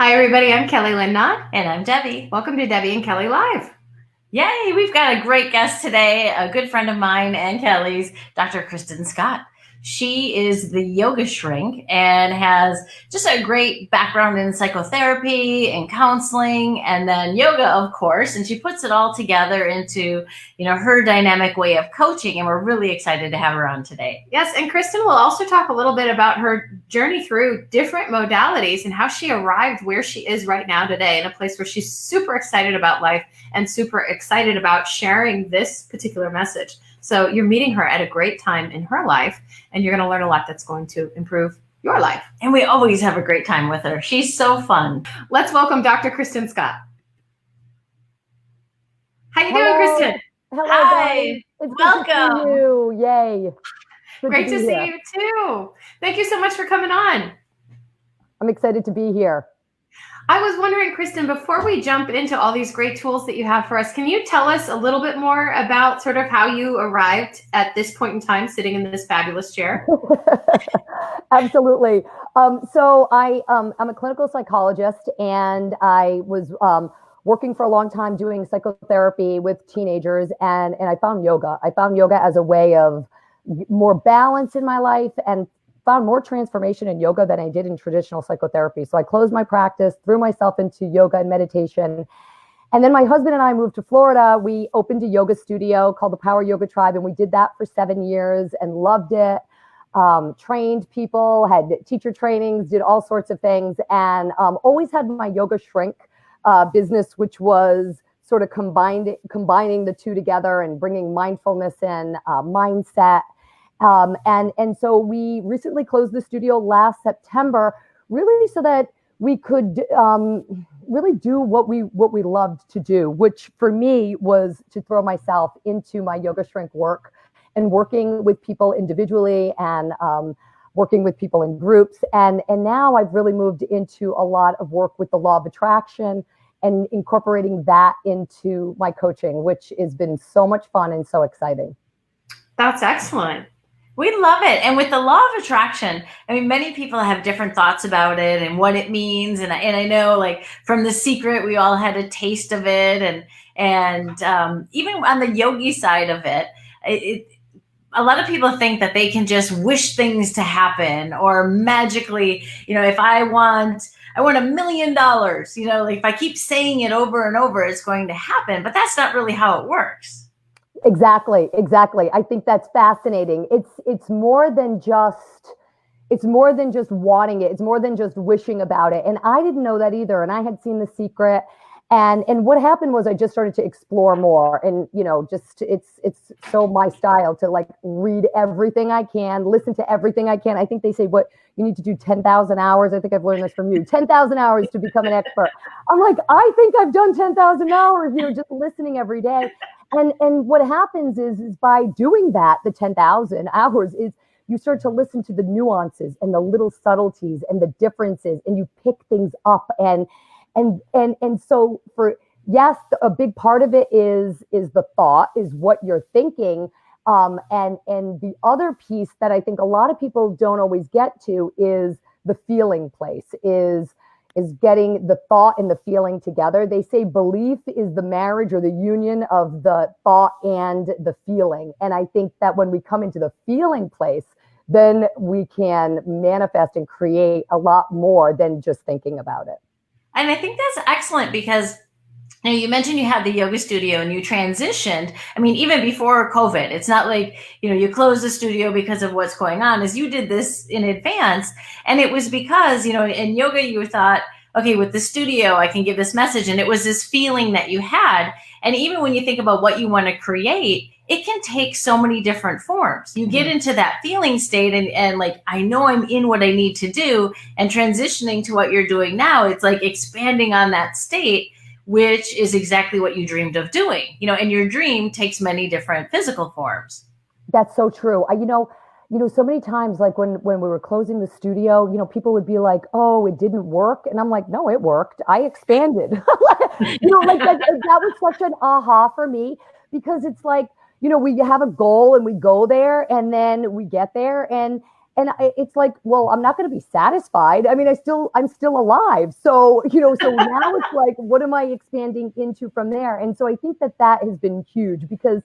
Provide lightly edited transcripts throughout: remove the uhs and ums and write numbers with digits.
Hi, everybody. I'm Kellie Lindnott. And I'm Debbie. Welcome to Debbie and Kellie Live. Yay, we've got a great guest today, a good friend of mine and Kellie's, Dr. Christen Scott. She is the yoga shrink and has just a great background in psychotherapy and counseling and then yoga, of course. And she puts it all together into, her dynamic way of coaching. And we're really excited to have her on today. Yes, and Christen will also talk a little bit about her journey through different modalities and how she arrived where she is right now today in a place where she's super excited about life and super excited about sharing this particular message. So you're meeting her at a great time in her life, and you're going to learn a lot that's going to improve your life. And we always have a great time with her. She's so fun. Let's welcome Dr. Christen Scott. How you doing, Christen? Hello, Hi. It's Welcome. Good to see you. Yay. Great to see you too. Thank you so much for coming on. I'm excited to be here. I was wondering, Christen, before we jump into all these great tools that you have for us, can you tell us a little bit more about sort of how you arrived at this point in time sitting in this fabulous chair? Absolutely. So I'm a clinical psychologist, and I was working for a long time doing psychotherapy with teenagers, and I found yoga. I found yoga as a way of more balance in my life, and found more transformation in yoga than I did in traditional psychotherapy. So I closed my practice, threw myself into yoga and meditation. And then my husband and I moved to Florida. We opened a yoga studio called the Power Yoga Tribe, and we did that for 7 years and loved it. Trained people, had teacher trainings, did all sorts of things, and always had my yoga shrink business, which was sort of combining the two together and bringing mindfulness in, mindset. And so we recently closed the studio last September, really so that we could really do what we loved to do, which for me was to throw myself into my yoga shrink work and working with people individually and working with people in groups. And now I've really moved into a lot of work with the law of attraction and incorporating that into my coaching, which has been so much fun and so exciting. That's excellent. We love it. And with the law of attraction, I mean, many people have different thoughts about it and what it means. And I know, like, from The Secret, we all had a taste of it. And even on the yogi side of it, a lot of people think that they can just wish things to happen or magically, if I want $1 million, like if I keep saying it over and over, it's going to happen. But that's not really how it works. Exactly. I think that's fascinating. It's more than just wanting it. It's more than just wishing about it. And I didn't know that either. And I had seen The Secret. And what happened was I just started to explore more, and it's so my style to like read everything I can, listen to everything I can. I think they say what you need to do 10,000 hours. I think I've learned this from you. 10,000 hours to become an expert. I'm like, I think I've done 10,000 hours, just listening every day. And what happens is by doing that, the 10,000 hours is you start to listen to the nuances and the little subtleties and the differences, and you pick things up. And so a big part of it is the thought, is what you're thinking. And the other piece that I think a lot of people don't always get to is the feeling place, is getting the thought and the feeling together. They say belief is the marriage or the union of the thought and the feeling. And I think that when we come into the feeling place, then we can manifest and create a lot more than just thinking about it. And I think that's excellent because you mentioned you had the yoga studio and you transitioned. I mean, even before COVID, it's not like, you closed the studio because of what's going on, as you did this in advance. And it was because, in yoga, you thought, okay, with the studio, I can give this message. And it was this feeling that you had. And even when you think about what you want to create, it can take so many different forms. You get into that feeling state and like, I know I'm in what I need to do, and transitioning to what you're doing now, it's like expanding on that state, which is exactly what you dreamed of doing, and your dream takes many different physical forms. That's so true. So many times, like when we were closing the studio, people would be like, oh, it didn't work. And I'm like, no, it worked. I expanded. That was such an aha for me, because it's like, we have a goal and we go there and then we get there. And it's like, well, I'm not going to be satisfied. I mean, I'm still alive. So, so now it's like, what am I expanding into from there? And so I think that has been huge, because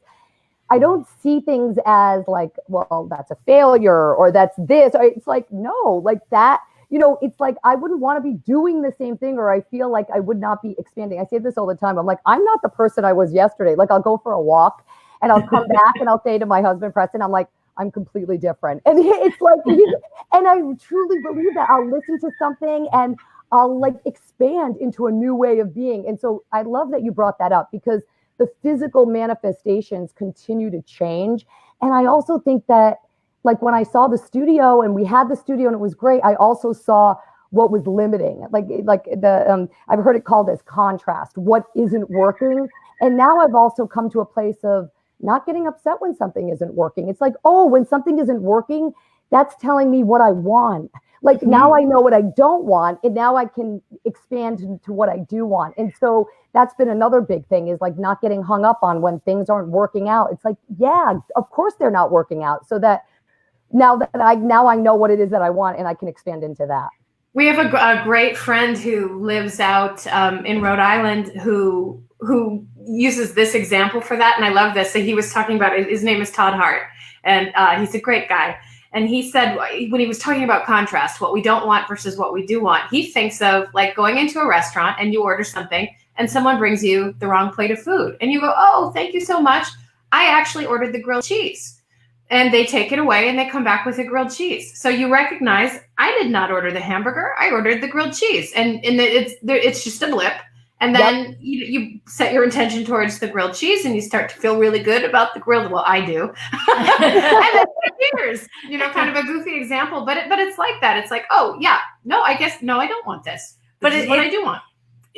I don't see things as like, well, that's a failure or that's this. It's like, no, like that, it's like, I wouldn't want to be doing the same thing, or I feel like I would not be expanding. I say this all the time. I'm like, I'm not the person I was yesterday. Like, I'll go for a walk and I'll come back and I'll say to my husband, Preston, I'm like, I'm completely different. And it's like, and I truly believe that. I'll listen to something and I'll like expand into a new way of being. And so I love that you brought that up, because the physical manifestations continue to change. And I also think that, like, when I saw the studio and we had the studio and it was great, I also saw what was limiting. I've heard it called as contrast, what isn't working. And now I've also come to a place of not getting upset when something isn't working. It's like, oh, when something isn't working, that's telling me what I want. Like, now I know what I don't want, and now I can expand to what I do want. And so that's been another big thing, is like not getting hung up on when things aren't working out. It's like, yeah, of course they're not working out. So that now I know what it is that I want, and I can expand into that. We have a great friend who lives out in Rhode Island who uses this example for that, and I love this. So he was talking about it. His name is Todd Hart, and he's a great guy. And he said, when he was talking about contrast, what we don't want versus what we do want, he thinks of like going into a restaurant and you order something and someone brings you the wrong plate of food, and you go, oh, thank you so much, I actually ordered the grilled cheese. And they take it away and they come back with a grilled cheese. So you recognize, I did not order the hamburger, I ordered the grilled cheese. And it's just a blip. And then you set your intention towards the grilled cheese and you start to feel really good about the grilled. Well, I do. And then here's, kind of a goofy example, but it's like that. It's like, oh yeah, no, I guess, no, I don't want this. But it's what I do want.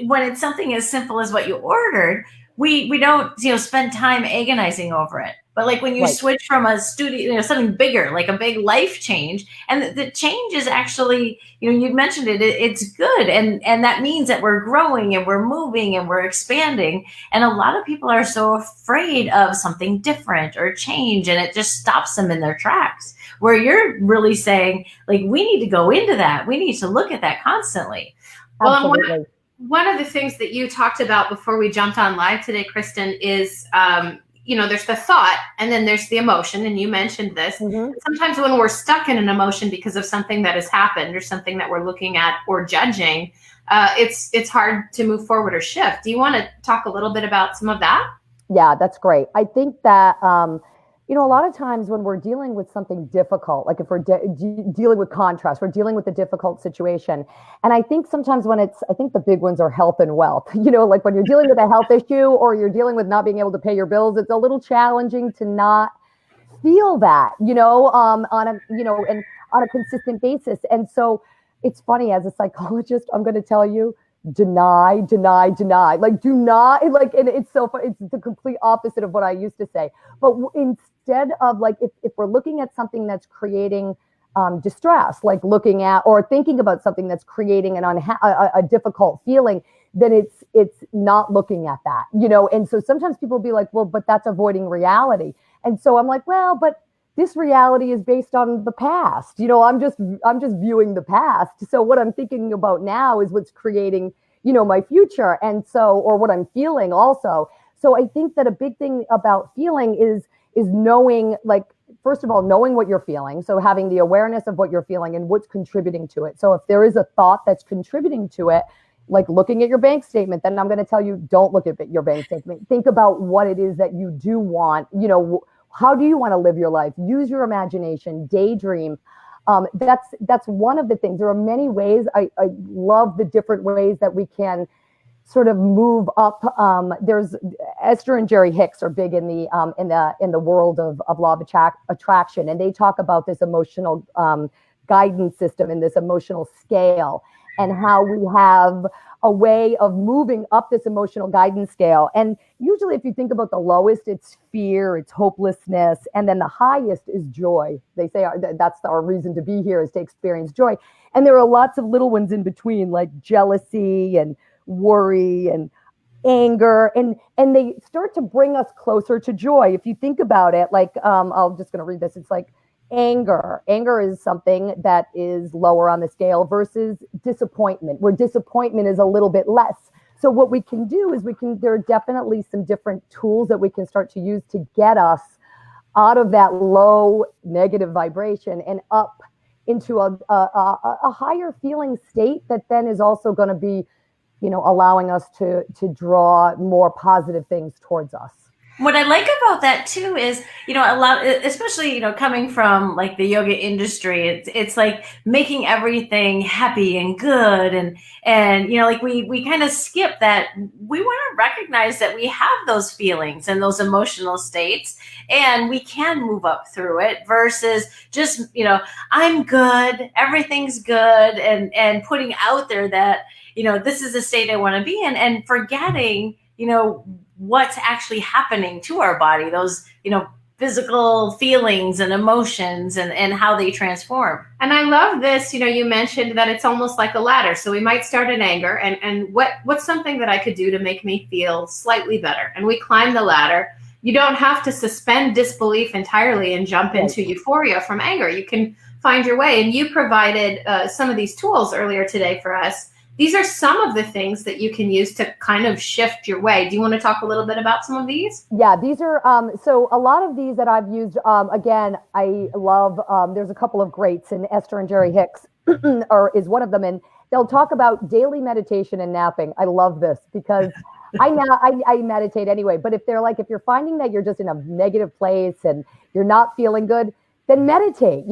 When it's something as simple as what you ordered, we don't, spend time agonizing over it. But like when you switch from a studio, something bigger, like a big life change, and the change is actually, you mentioned it, it's good. And that means that we're growing and we're moving and we're expanding. And a lot of people are so afraid of something different or change, and it just stops them in their tracks, where you're really saying, like, we need to go into that. We need to look at that constantly. Absolutely. Well, one of the things that you talked about before we jumped on live today, Christen, is, there's the thought and then there's the emotion. And you mentioned this. Mm-hmm. Sometimes when we're stuck in an emotion because of something that has happened or something that we're looking at or judging, it's hard to move forward or shift. Do you want to talk a little bit about some of that? Yeah, that's great. I think that, a lot of times when we're dealing with something difficult, like if we're dealing with contrast, we're dealing with a difficult situation. And I think sometimes I think the big ones are health and wealth, like when you're dealing with a health issue or you're dealing with not being able to pay your bills, it's a little challenging to not feel that, on a consistent basis. And so it's funny, as a psychologist, I'm going to tell you, deny, like do not, like, and it's so funny. It's the complete opposite of what I used to say. But instead of like, if we're looking at something that's creating distress, like looking at or thinking about something that's creating a difficult feeling, then it's not looking at that, and so sometimes people be like, well, but that's avoiding reality. And so I'm like, well, but this reality is based on the past. I'm just viewing the past. So what I'm thinking about now is what's creating, my future. And so, or what I'm feeling also. So I think that a big thing about feeling is knowing, like, first of all, knowing what you're feeling. So having the awareness of what you're feeling and what's contributing to it. So if there is a thought that's contributing to it, like looking at your bank statement, then I'm going to tell you, don't look at your bank statement. Think about what it is that you do want, how do you want to live your life? Use your imagination, daydream. That's one of the things. There are many ways. I love the different ways that we can sort of move up. There's Esther and Jerry Hicks are big in the world of law of attraction, and they talk about this emotional guidance system and this emotional scale, and how we have a way of moving up this emotional guidance scale. And usually if you think about the lowest, it's fear, it's hopelessness. And then the highest is joy. They say that's our reason to be here, is to experience joy. And there are lots of little ones in between, like jealousy and worry and anger. And they start to bring us closer to joy. If you think about it, like, I'm just going to read this. It's like, Anger is something that is lower on the scale versus disappointment, where disappointment is a little bit less. So what we can do is there are definitely some different tools that we can start to use to get us out of that low negative vibration and up into a higher feeling state that then is also going to be, allowing us to draw more positive things towards us. What I like about that too is, a lot, especially, coming from like the yoga industry, it's like making everything happy and good. And, like we kind of skip that. We want to recognize that we have those feelings and those emotional states, and we can move up through it versus just, I'm good, everything's good. And putting out there that, this is the state I want to be in, and forgetting, what's actually happening to our body, those, physical feelings and emotions and how they transform. And I love this, you mentioned that it's almost like a ladder. So we might start in anger and what's something that I could do to make me feel slightly better? And we climb the ladder. You don't have to suspend disbelief entirely and jump into euphoria from anger. You can find your way. And you provided some of these tools earlier today for us. These are some of the things that you can use to kind of shift your way. Do you want to talk a little bit about some of these? Yeah, these are, so a lot of these that I've used, again, I love, there's a couple of greats, and Esther and Jerry Hicks is one of them. And they'll talk about daily meditation and napping. I love this because I meditate anyway. But if you're finding that you're just in a negative place and you're not feeling good, then meditate,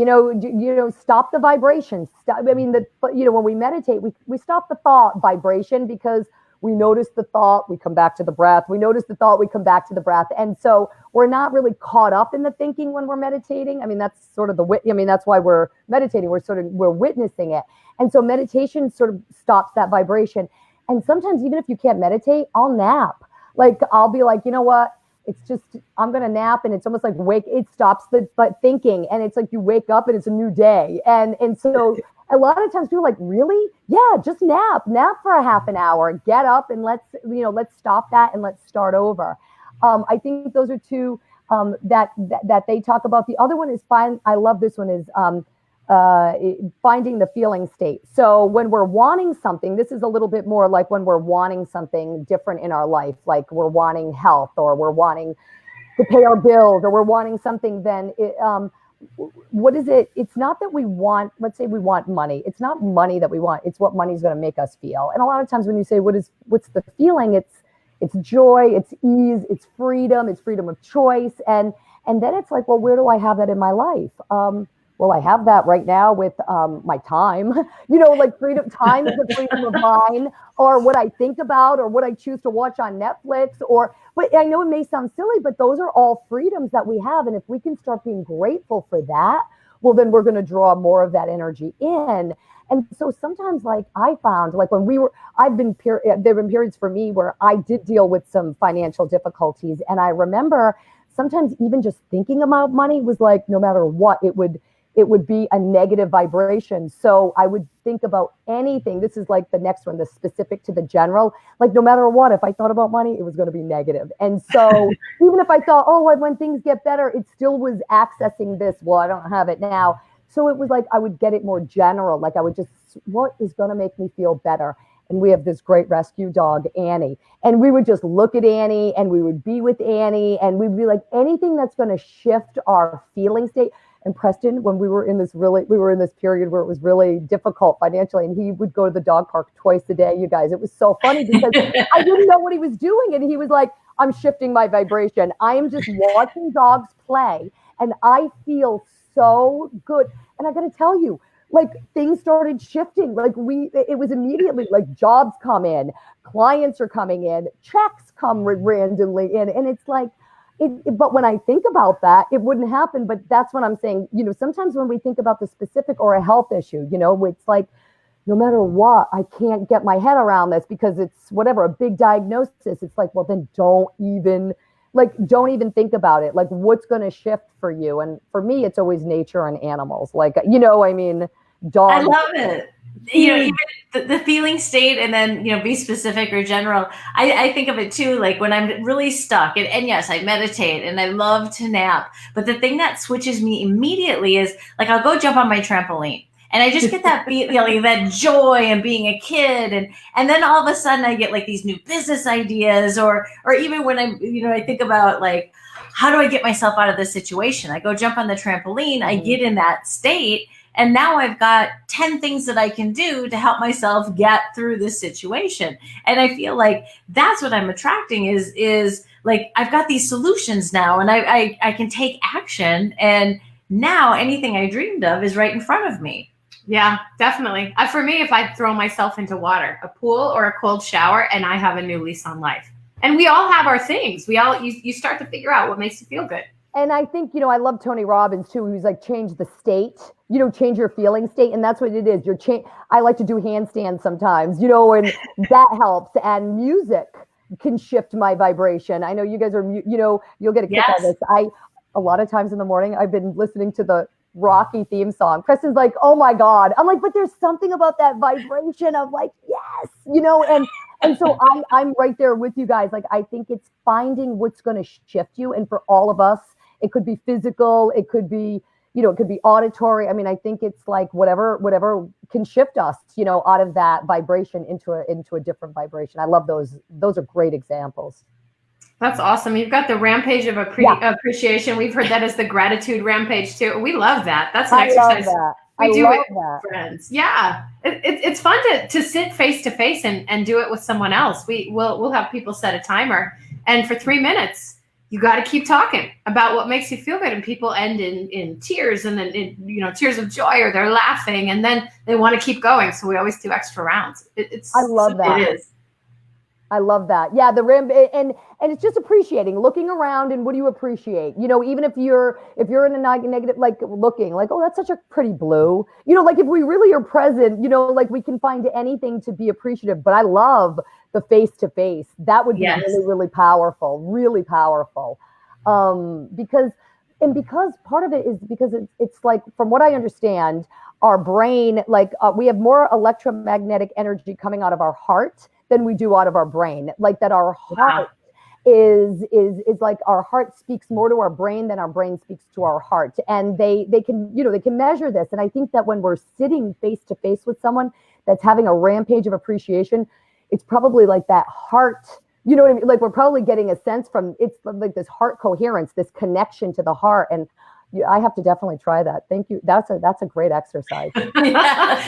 stop the vibration. When we meditate, we stop the thought vibration because we notice the thought, we come back to the breath. We notice the thought, we come back to the breath. And so we're not really caught up in the thinking when we're meditating. I mean, that's sort of that's why we're meditating. We're witnessing it. And so meditation sort of stops that vibration. And sometimes even if you can't meditate, I'll nap. Like, I'll be like, you know what? It's just, I'm going to nap, and it's almost like it stops the thinking, and it's like you wake up and it's a new day. And so a lot of times people are like, really? Yeah, just nap for a half an hour, get up and let's stop that and let's start over. I think those are two that they talk about. The other one is I love this one is finding the feeling state. So when we're wanting something, this is a little bit more like when we're wanting something different in our life, like we're wanting health, or we're wanting to pay our bills, or we're wanting something, then what is it? It's not that we want, let's say we want money. It's not money that we want. It's what money's going to make us feel. And a lot of times when you say, what's the feeling? It's joy, it's ease, it's freedom of choice. And then it's like, well, where do I have that in my life? Well, I have that right now with my time, like freedom. Time is a freedom of mine, or what I think about, or what I choose to watch on Netflix, but I know it may sound silly, but those are all freedoms that we have. And if we can start being grateful for that, well, then we're going to draw more of that energy in. And so sometimes, like I found, like when there have been periods for me where I did deal with some financial difficulties. And I remember sometimes even just thinking about money was like, no matter what, it would be a negative vibration. So I would think about anything. This is like the next one, the specific to the general. Like no matter what, if I thought about money, it was going to be negative. And so even if I thought, when things get better, it still was accessing this. Well, I don't have it now. So it was like I would get it more general. Like I would just, what is going to make me feel better? And we have this great rescue dog, Annie. And we would just look at Annie, and we would be with Annie, and we'd be like, anything that's going to shift our feeling state. And Preston, when we were in this period where it was really difficult financially, and he would go to the dog park twice a day, you guys. It was so funny because I didn't know what he was doing. And he was like, I'm shifting my vibration. I am just watching dogs play, and I feel so good. And I got to tell you, like things started shifting. Like it was immediately like jobs come in, clients are coming in, checks come randomly in. And it's like, but when I think about that, it wouldn't happen. But that's what I'm saying. Sometimes when we think about the specific or a health issue, it's like, no matter what, I can't get my head around this because it's whatever, a big diagnosis. It's like, well, then don't even think about it. Like what's going to shift for you? And for me, it's always nature and animals. Like, dogs. I love it. even the feeling state, and then, be specific or general. I think of it too, like when I'm really stuck, and yes, I meditate and I love to nap. But the thing that switches me immediately is like, I'll go jump on my trampoline. And I just get that feeling, that joy and being a kid. And then all of a sudden I get like these new business ideas, or even when I think about like, how do I get myself out of this situation? I go jump on the trampoline, I get in that state, and now I've got 10 things that I can do to help myself get through this situation. And I feel like that's what I'm attracting is like, I've got these solutions now, and I can take action. And now anything I dreamed of is right in front of me. Yeah, definitely. For me, if I throw myself into water, a pool or a cold shower, and I have a new lease on life. And we all have our things. You start to figure out what makes you feel good. And I think, I love Tony Robbins too, who's like, change the state, change your feeling state. And that's what it is. I like to do handstands sometimes, and that helps. And music can shift my vibration. I know you guys are, you'll get a kick out of this. A lot of times in the morning, I've been listening to the Rocky theme song. Kristen's like, oh my God. I'm like, but there's something about that vibration of like, yes, and so I'm right there with you guys. Like, I think it's finding what's going to shift you. And for all of us, it could be physical. It could be, it could be auditory. I mean, I think it's like whatever can shift us, out of that vibration into a different vibration. I love those. Those are great examples. That's awesome. You've got the rampage of appreciation. We've heard that as the gratitude rampage too. We love that. That's an exercise. We do it with friends. Yeah. It's fun to sit face to face and do it with someone else. We'll have people set a timer, and for 3 minutes, you got to keep talking about what makes you feel good. And people end in tears, and then tears of joy, or they're laughing, and then they want to keep going. So we always do extra rounds. I love that. It is. I love that. Yeah, and it's just appreciating, looking around, and what do you appreciate? Even if you're in a negative, like looking like, oh, that's such a pretty blue. Like if we really are present, like we can find anything to be appreciative. But I love the face to face. That would be really, really powerful, really powerful. Because part of it is because it's like, from what I understand, our brain, like we have more electromagnetic energy coming out of our heart than we do out of our brain. Like that our heart is like, our heart speaks more to our brain than our brain speaks to our heart. And they can measure this. And I think that when we're sitting face to face with someone that's having a rampage of appreciation, it's probably like that heart, you know what I mean? Like we're probably getting a sense from, it's like this heart coherence, this connection to the heart. And I have to definitely try that. Thank you. That's a great exercise.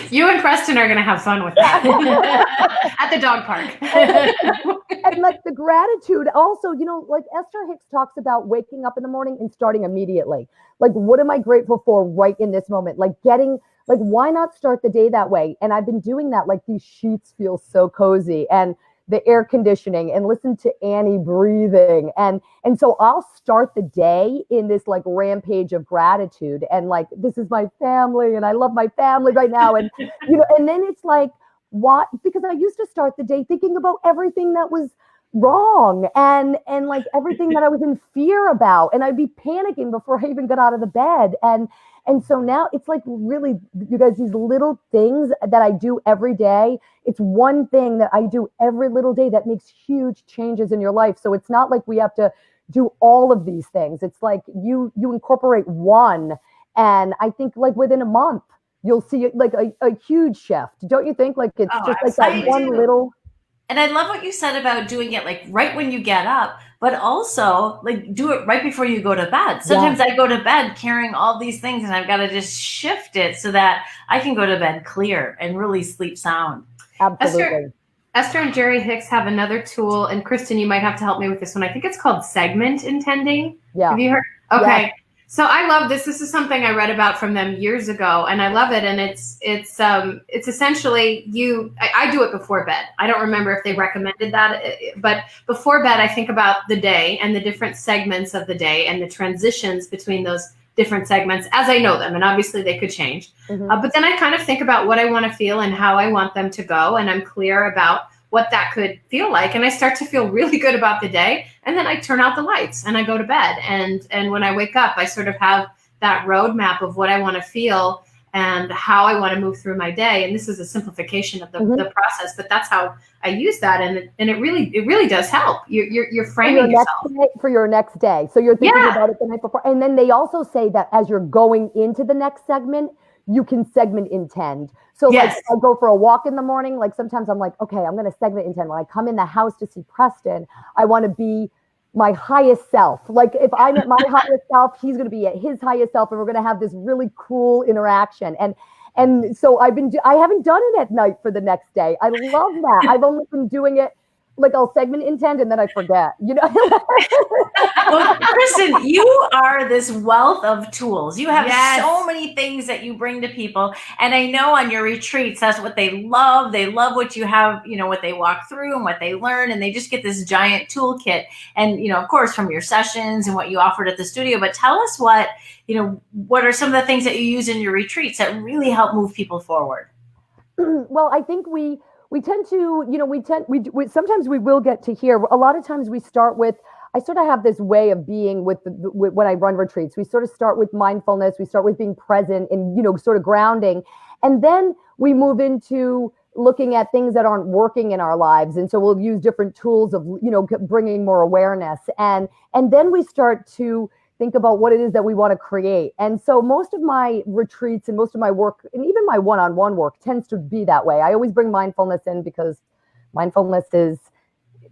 You and Preston are going to have fun with that at the dog park. And like the gratitude also, like Esther Hicks talks about waking up in the morning and starting immediately. Like, what am I grateful for right in this moment? Like why not start the day that way? And I've been doing that. Like these sheets feel so cozy, and the air conditioning, and listen to Annie breathing. And so I'll start the day in this like rampage of gratitude, and like, this is my family, and I love my family right now. And, and then it's like, what? Because I used to start the day thinking about everything that was wrong and like everything that I was in fear about. And I'd be panicking before I even got out of the bed. And so now it's like, really, you guys, these little things that I do every day. It's one thing that I do every little day that makes huge changes in your life. So it's not like we have to do all of these things. It's like you incorporate one. And I think like within a month, you'll see like a huge shift. Don't you think? Like it's just like that one little. And I love what you said about doing it like right when you get up, but also like do it right before you go to bed. Sometimes I go to bed carrying all these things, and I've got to just shift it so that I can go to bed clear and really sleep sound. Absolutely. Esther and Jerry Hicks have another tool, and Christen, you might have to help me with this one. I think it's called segment intending. Yeah. Have you heard? Okay. Yeah. So I love this. This is something I read about from them years ago, and I love it. And it's essentially I do it before bed. I don't remember if they recommended that, but before bed, I think about the day and the different segments of the day and the transitions between those different segments as I know them. And obviously they could change. Mm-hmm. But then I kind of think about what I want to feel and how I want them to go. And I'm clear about what that could feel like. And I start to feel really good about the day. And then I turn out the lights and I go to bed. And when I wake up, I sort of have that roadmap of what I want to feel. and how I want to move through my day. And this is a simplification of the process, but that's how I use that. And it really does help. You're framing yourself for your next day. So you're thinking about it the night before. And then they also say that as you're going into the next segment, you can segment intend. So like if I go for a walk in the morning, like sometimes I'm like, okay, I'm going to segment intend. When I come in the house to see Preston, I want to be my highest self. Like if I'm at my highest self, he's going to be at his highest self, and we're going to have this really cool interaction. And so I haven't done it at night for the next day. I love that. I've only been doing it like I'll segment intend and then I forget, Well, Christen, you are this wealth of tools. You have so many things that you bring to people. And I know on your retreats, that's what they love. They love what you have, what they walk through and what they learn. And they just get this giant toolkit. And, of course, from your sessions and what you offered at the studio. But tell us what are some of the things that you use in your retreats that really help move people forward? Well, I think we tend to, sometimes we will get to hear. A lot of times we start with, I sort of have this way of being with when I run retreats. We sort of start with mindfulness. We start with being present and, sort of grounding. And then we move into looking at things that aren't working in our lives. And so we'll use different tools of, bringing more awareness. And then we start to think about what it is that we want to create. And so most of my retreats and most of my work, and even my one-on-one work, tends to be that way. I always bring mindfulness in because mindfulness is,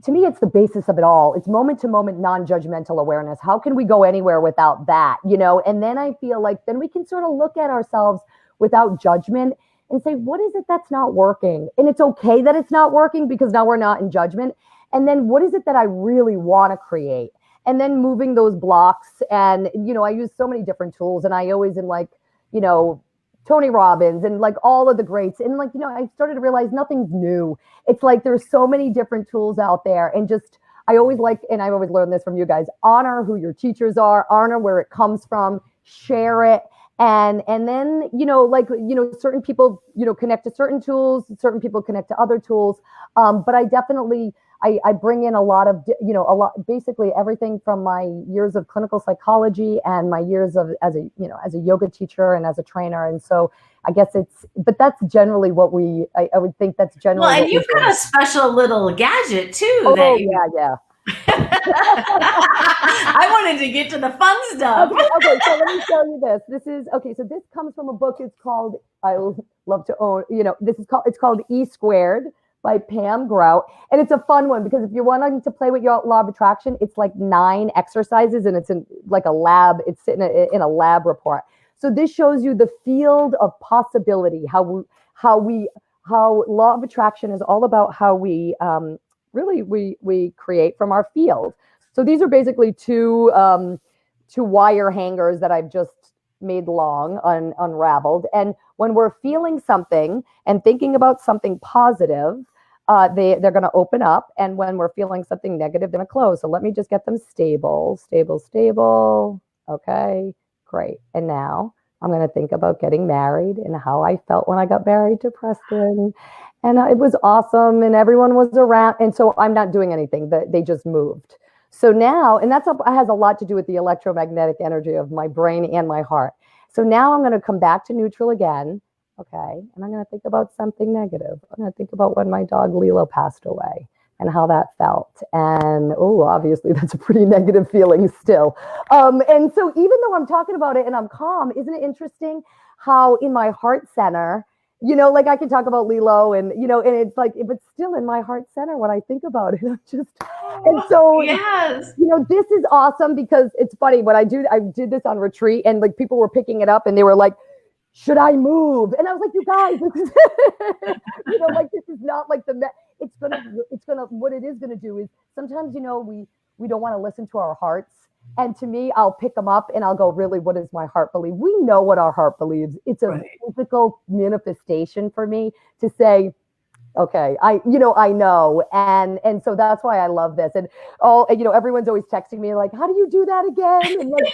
to me, it's the basis of it all. It's moment-to-moment, non-judgmental awareness. How can we go anywhere without that? And then I feel like then we can sort of look at ourselves without judgment and say, what is it that's not working? And it's okay that it's not working because now we're not in judgment. And then what is it that I really want to create? And then moving those blocks. And, I use so many different tools, and I always am like, Tony Robbins and like all of the greats. And like, I started to realize nothing's new. It's like, there's so many different tools out there, and just, I always learned this from you guys, honor who your teachers are, honor where it comes from, share it. And then, certain people, connect to certain tools, certain people connect to other tools. But I definitely, I bring in a lot of, basically everything from my years of clinical psychology and my years of as a yoga teacher and as a trainer. And so I guess but that's generally what I would think that's generally. Well, and you've got a special little gadget too. Oh, yeah. I wanted to get to the fun stuff. Okay, so let me show you this. So this comes from a book. It's called, I love to own, it's called E Squared by Pam Grout. And it's a fun one because if you're wanting to play with your law of attraction, it's like 9 exercises, and it's in like a lab. It's in a lab report. So this shows you the field of possibility, how law of attraction is all about how we we create from our field. So these are basically two wire hangers that I've just made long, unraveled. And when we're feeling something and thinking about something positive, they're going to open up. And when we're feeling something negative, they're going to close. So let me just get them stable. Okay, great. And now I'm going to think about getting married and how I felt when I got married to Preston. And it was awesome, and everyone was around. And so I'm not doing anything. They just moved. So now, and that has a lot to do with the electromagnetic energy of my brain and my heart. So now I'm going to come back to neutral again. Okay. And I'm going to think about something negative. I'm going to think about when my dog Lilo passed away and how that felt. And obviously that's a pretty negative feeling still. And so even though I'm talking about it and I'm calm, isn't it interesting how in my heart center, like I can talk about Lilo and, and it's like, if it's still in my heart center when I think about it, I'm just, and so, yes, this is awesome because it's funny when I did this on retreat and like people were picking it up and they were like, should I move? And I was like, you guys, this is, like, this is not like what it is going to do is sometimes, we don't want to listen to our hearts. And to me, I'll pick them up and I'll go, really, what does my heart believe? We know what our heart believes. It's a physical manifestation for me to say, okay, I know. And so that's why I love this. And everyone's always texting me like, how do you do that again? And like,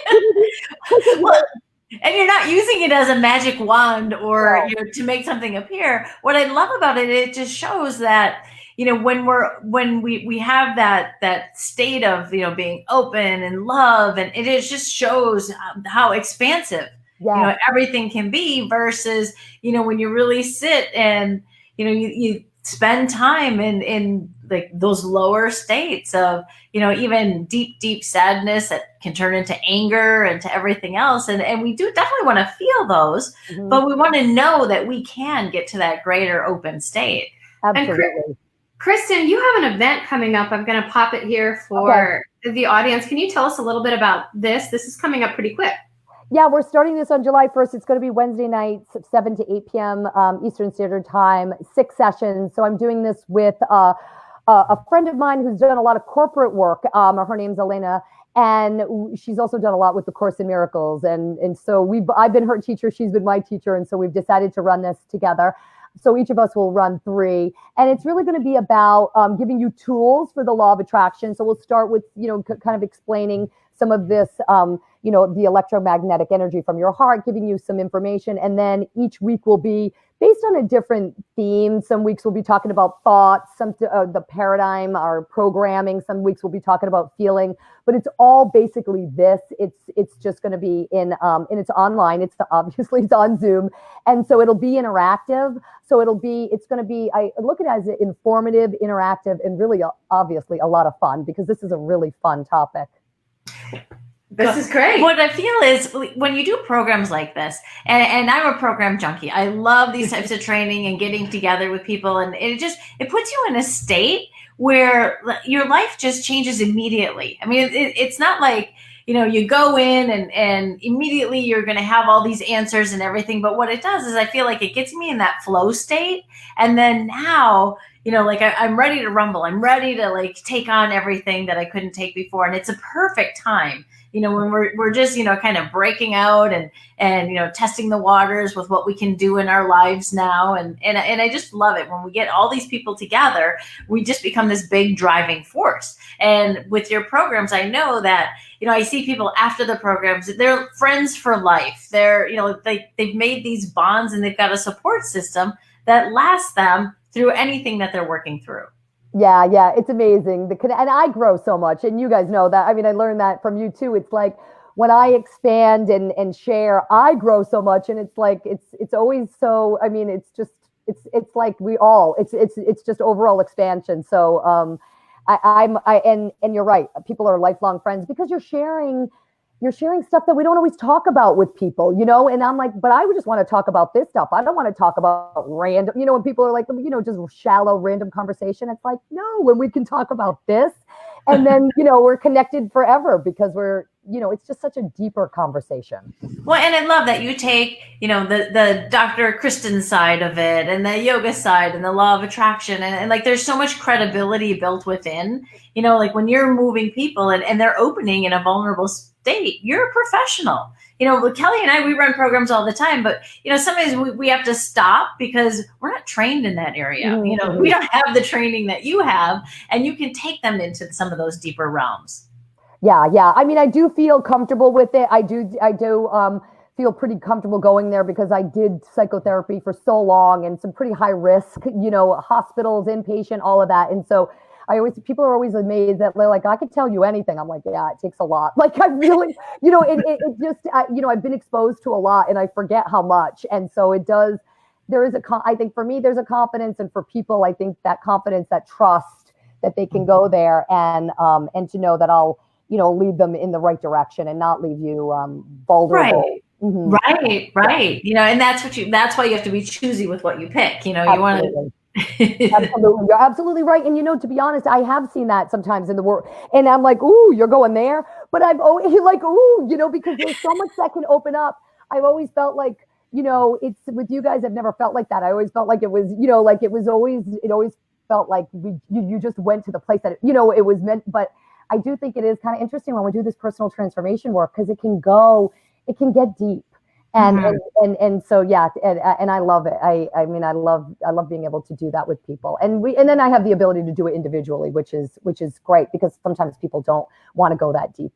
and you're not using it as a magic wand or to make something appear. What I love about it, it just shows that, when we have that state of, being open and love, and it just shows how expansive everything can be, versus, when you really sit and, you spend time in like those lower states of, even deep sadness that can turn into anger and to everything else. And we do definitely want to feel those, but we want to know that we can get to that greater open state. Absolutely. And Christen, you have an event coming up. I'm going to pop it here for the audience. Can you tell us a little bit about this? This is coming up pretty quick. Yeah, we're starting this on July 1st. It's going to be Wednesday nights, 7 to 8 p.m. Eastern Standard Time, 6 sessions. So I'm doing this with a friend of mine who's done a lot of corporate work. Her name's Elena, and she's also done a lot with the Course in Miracles. And so I've been her teacher, she's been my teacher, and so we've decided to run this together. So each of us will run 3, and it's really going to be about giving you tools for the law of attraction. So we'll start with, kind of explaining some of this, the electromagnetic energy from your heart, giving you some information. And then each week will be based on a different theme. Some weeks we'll be talking about thoughts, the paradigm, our programming. Some weeks we'll be talking about feeling, but it's all basically this. It's just going to be and it's online. Obviously it's on Zoom. And so it'll be interactive. So it's going to be, I look at it as informative, interactive, and really obviously a lot of fun, because this is a really fun topic. This is great. What I feel is when you do programs like this, and I'm a program junkie, I love these types of training and getting together with people, and it puts you in a state where your life just changes immediately. I mean, it's not like, you go in and immediately you're going to have all these answers and everything. But what it does is I feel like it gets me in that flow state. And then now, I'm ready to rumble. I'm ready to take on everything that I couldn't take before. And it's a perfect time, when we're just, kind of breaking out and testing the waters with what we can do in our lives now. And I just love it. When we get all these people together, we just become this big driving force. And with your programs, I know that, I see people after the programs, they're friends for life. They're, they've made these bonds, and they've got a support system that lasts them through anything that they're working through. Yeah, it's amazing. And I grow so much, and you guys know that. I mean, I learned that from you too. It's like when I expand and share, I grow so much, and it's like it's always so. I mean, it's like it's just overall expansion. So and you're right. People are lifelong friends because you're sharing stuff that we don't always talk about with people, and I'm like, but I would just want to talk about this stuff. I don't want to talk about random, when people are like, just shallow, random conversation. It's like, no, when we can talk about this, and then, we're connected forever because it's just such a deeper conversation. Well, and I love that you take, the Dr. Christen side of it, and the yoga side, and the law of attraction. And there's so much credibility built within, when you're moving people and they're opening in a vulnerable state, you're a professional. With Kellie and I, we run programs all the time, but, sometimes we have to stop because we're not trained in that area. Mm-hmm. We don't have the training that you have, and you can take them into some of those deeper realms. Yeah. I mean, I do feel comfortable with it. I do feel pretty comfortable going there because I did psychotherapy for so long and some pretty high risk, hospitals, inpatient, all of that. And so people are always amazed that they're like, I could tell you anything. I'm like, yeah, it takes a lot. I really, it just, I've been exposed to a lot and I forget how much. And so I think for me, there's a confidence, and for people, I think that confidence, that trust that they can go there and to know that I'll, lead them in the right direction and not leave you vulnerable. Right. Mm-hmm. Right. And that's why you have to be choosy with what you pick. You want to. Absolutely. You're absolutely right. And, to be honest, I have seen that sometimes in the world, and I'm like, ooh, you're going there. But I've always like, ooh, because there's so much that can open up. I've always felt like, it's with you guys, I've never felt like that. I always felt like it was, it always felt like you just went to the place that, it was meant. But I do think it is kind of interesting when we do this personal transformation work, because it can get deep. And so, yeah, and I love it. I mean, I love being able to do that with people, and then I have the ability to do it individually, which is great, because sometimes people don't want to go that deep,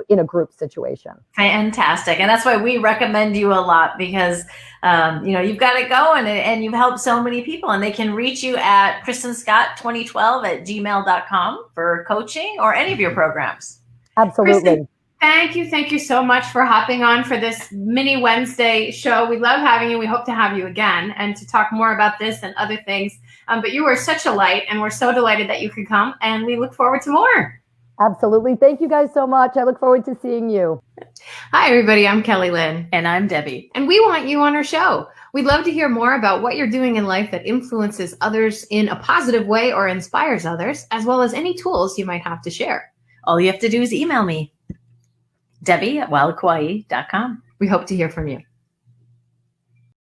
in a group situation. Fantastic. And that's why we recommend you a lot, because, you've got it going and you've helped so many people, and they can reach you at christenscott2012 @gmail.com for coaching or any of your programs. Absolutely. Christen, Thank you. Thank you so much for hopping on for this mini Wednesday show. We love having you. We hope to have you again and to talk more about this and other things. But you were such a light, and we're so delighted that you could come, and we look forward to more. Absolutely. Thank you guys so much. I look forward to seeing you. Hi, everybody. I'm Kellie Lynn. And I'm Debbie. And we want you on our show. We'd love to hear more about what you're doing in life that influences others in a positive way or inspires others, as well as any tools you might have to share. All you have to do is email me, Debbie@wildkauai.com. We hope to hear from you.